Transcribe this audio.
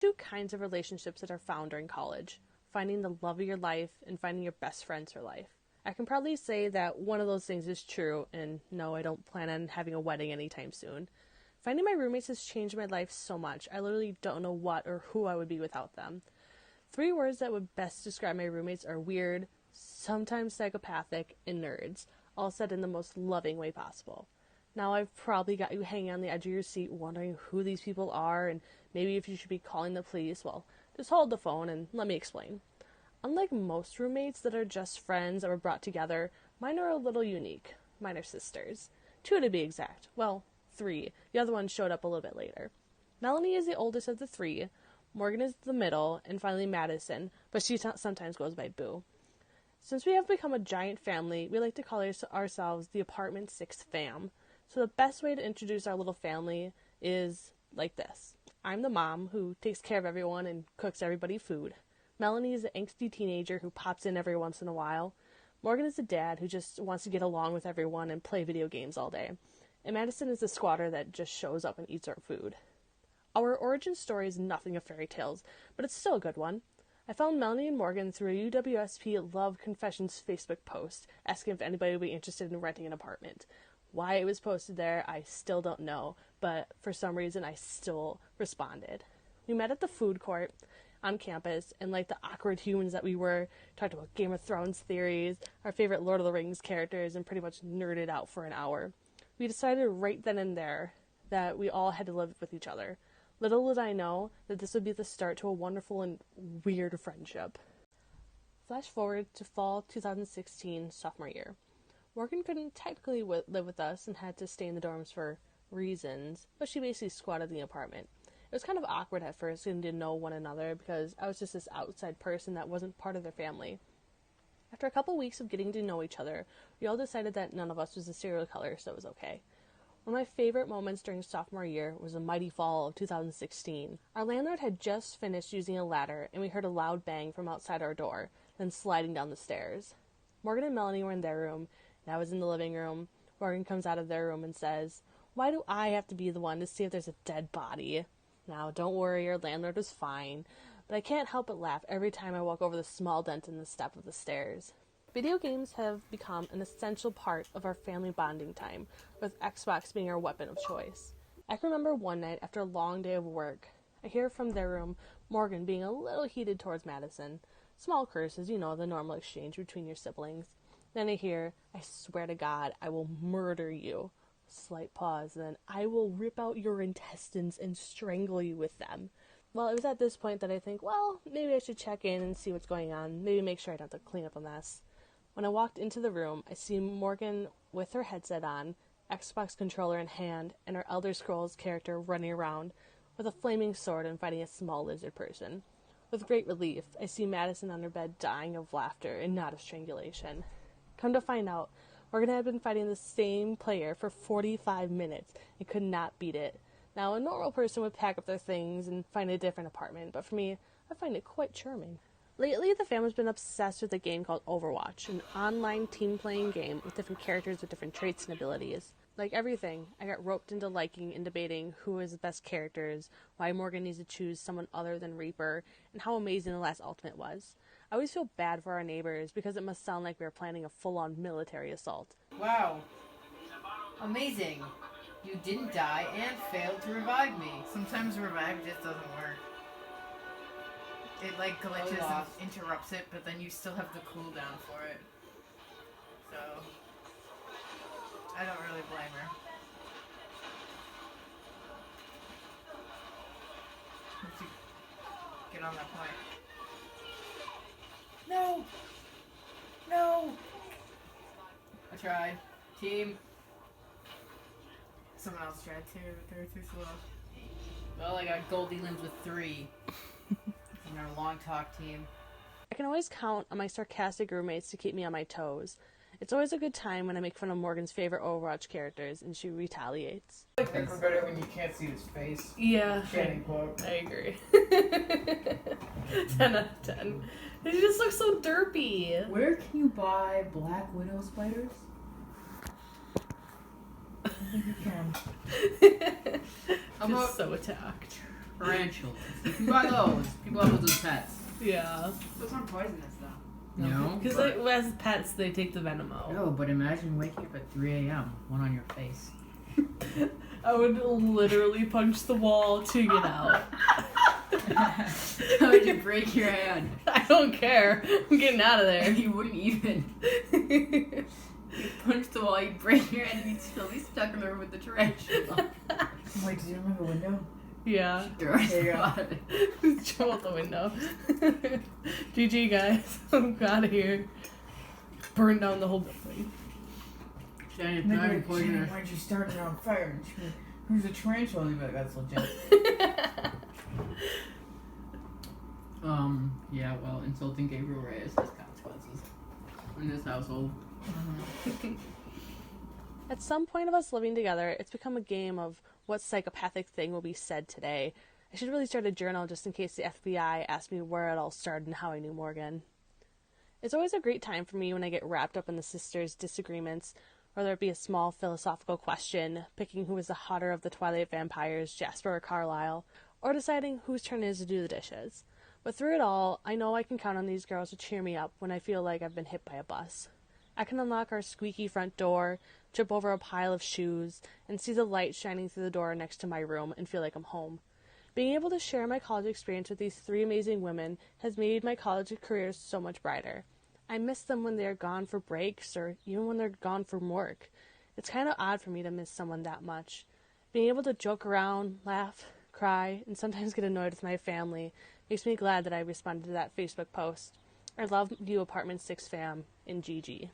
Two kinds of relationships that are found during college: finding the love of your life and finding your best friends for life. I can probably say that one of those things is true, and no, I don't plan on having a wedding anytime soon. Finding my roommates has changed my life so much. I literally don't know what or who I would be without them. Three words that would best describe my roommates are weird, sometimes psychopathic, and nerds, all said in the most loving way possible. Now I've probably got you hanging on the edge of your seat wondering who these people are and maybe if you should be calling the police. Well, just hold the phone and let me explain. Unlike most roommates that are just friends that were brought together, mine are a little unique. Mine are sisters. Two to be exact. Well, three. The other one showed up a little bit later. Melanie is the oldest of the three, Morgan is the middle, and finally Madison, but she sometimes goes by Boo. Since we have become a giant family, we like to call ourselves the Apartment 6 fam. So the best way to introduce our little family is like this. I'm the mom who takes care of everyone and cooks everybody food. Melanie is the angsty teenager who pops in every once in a while. Morgan is the dad who just wants to get along with everyone and play video games all day. And Madison is the squatter that just shows up and eats our food. Our origin story is nothing of fairy tales, but it's still a good one. I found Melanie and Morgan through a UWSP Love Confessions Facebook post, asking if anybody would be interested in renting an apartment. Why it was posted there, I still don't know, but for some reason I still responded. We met at the food court on campus, and like the awkward humans that we were, talked about Game of Thrones theories, our favorite Lord of the Rings characters, and pretty much nerded out for an hour. We decided right then and there that we all had to live with each other. Little did I know that this would be the start to a wonderful and weird friendship. Flash forward to fall 2016, sophomore year. Morgan couldn't technically live with us and had to stay in the dorms for reasons, but she basically squatted the apartment. It was kind of awkward at first getting to know one another because I was just this outside person that wasn't part of their family. After a couple weeks of getting to know each other, we all decided that none of us was a serial killer, so it was okay. One of my favorite moments during sophomore year was the mighty fall of 2016. Our landlord had just finished using a ladder, and we heard a loud bang from outside our door, then sliding down the stairs. Morgan and Melanie were in their room, and I was in the living room. Morgan comes out of their room and says, "Why do I have to be the one to see if there's a dead body?" Now, don't worry, your landlord was fine, but I can't help but laugh every time I walk over the small dent in the step of the stairs. Video games have become an essential part of our family bonding time, with Xbox being our weapon of choice. I can remember one night after a long day of work, I hear from their room Morgan being a little heated towards Madison. Small curses, you know, the normal exchange between your siblings. Then I hear, "I swear to God, I will murder you." Slight pause, then, "I will rip out your intestines and strangle you with them." Well, it was at this point that I think, well, maybe I should check in and see what's going on. Maybe make sure I don't have to clean up a mess. When I walked into the room, I see Morgan with her headset on, Xbox controller in hand, and her Elder Scrolls character running around with a flaming sword and fighting a small lizard person. With great relief, I see Madison on her bed dying of laughter and not of strangulation. Come to find out, Morgan had been fighting the same player for 45 minutes and could not beat it. Now, a normal person would pack up their things and find a different apartment, but for me, I find it quite charming. Lately, the family's been obsessed with a game called Overwatch, an online team-playing game with different characters with different traits and abilities. Like everything, I got roped into liking and debating who is the best characters, why Morgan needs to choose someone other than Reaper, and how amazing the last Ultimate was. I always feel bad for our neighbors because it must sound like we are planning a full-on military assault. Wow. Amazing. You didn't die and failed to revive me. Sometimes revive just doesn't work. It like glitches and interrupts it, but then you still have the cooldown for it. So I don't really blame her. Once you get on that point. No! No! I tried. Team. Someone else tried to. They were too slow. Well, I got Goldie Limbs with 3. In our long talk team. I can always count on my sarcastic roommates to keep me on my toes. It's always a good time when I make fun of Morgan's favorite Overwatch characters and she retaliates. I think we're better when you can't see his face. Yeah, Channing quote. I agree. 10 out of 10. He just looks so derpy. Where can you buy Black Widow spiders? I think you can. I'm so attacked. Tarantulas. You can buy those. People have those as pets. Yeah. Those aren't poisonous though. No? Because like, as pets, they take the venom out. No, but imagine waking up at 3 a.m. One on your face. I would literally punch the wall to get out. How would you break your hand? I don't care. I'm getting out of there. And you wouldn't even. You punch the wall, you break your hand, and you'd still be stuck in the room with the tarantula. Wait, did you remember the window? Yeah. Throw There you go. yourself out of it. Jump out the window. GG, guys. I'm out of here. Burn down the whole building. Shannon, And then not you're even like, Shannon, poisonous. why'd you start it on fire? And she'd be like, who's a tarantula? And you'd be like, that's legit. Yeah, well, insulting Gabriel Reyes has consequences in this household. At some point of us living together, it's become a game of what psychopathic thing will be said today. I should really start a journal just in case the FBI asks me where it all started and how I knew Morgan. It's always a great time for me when I get wrapped up in the sisters' disagreements, whether it be a small philosophical question, picking who is the hotter of the Twilight vampires, Jasper or Carlisle, or deciding whose turn it is to do the dishes. But through it all, I know I can count on these girls to cheer me up when I feel like I've been hit by a bus. I can unlock our squeaky front door, trip over a pile of shoes, and see the light shining through the door next to my room and feel like I'm home. Being able to share my college experience with these three amazing women has made my college career so much brighter. I miss them when they're gone for breaks or even when they're gone from work. It's kind of odd for me to miss someone that much. Being able to joke around, laugh, cry, and sometimes get annoyed with my family makes me glad that I responded to that Facebook post. I love you, Apartment 6 fam, and GG.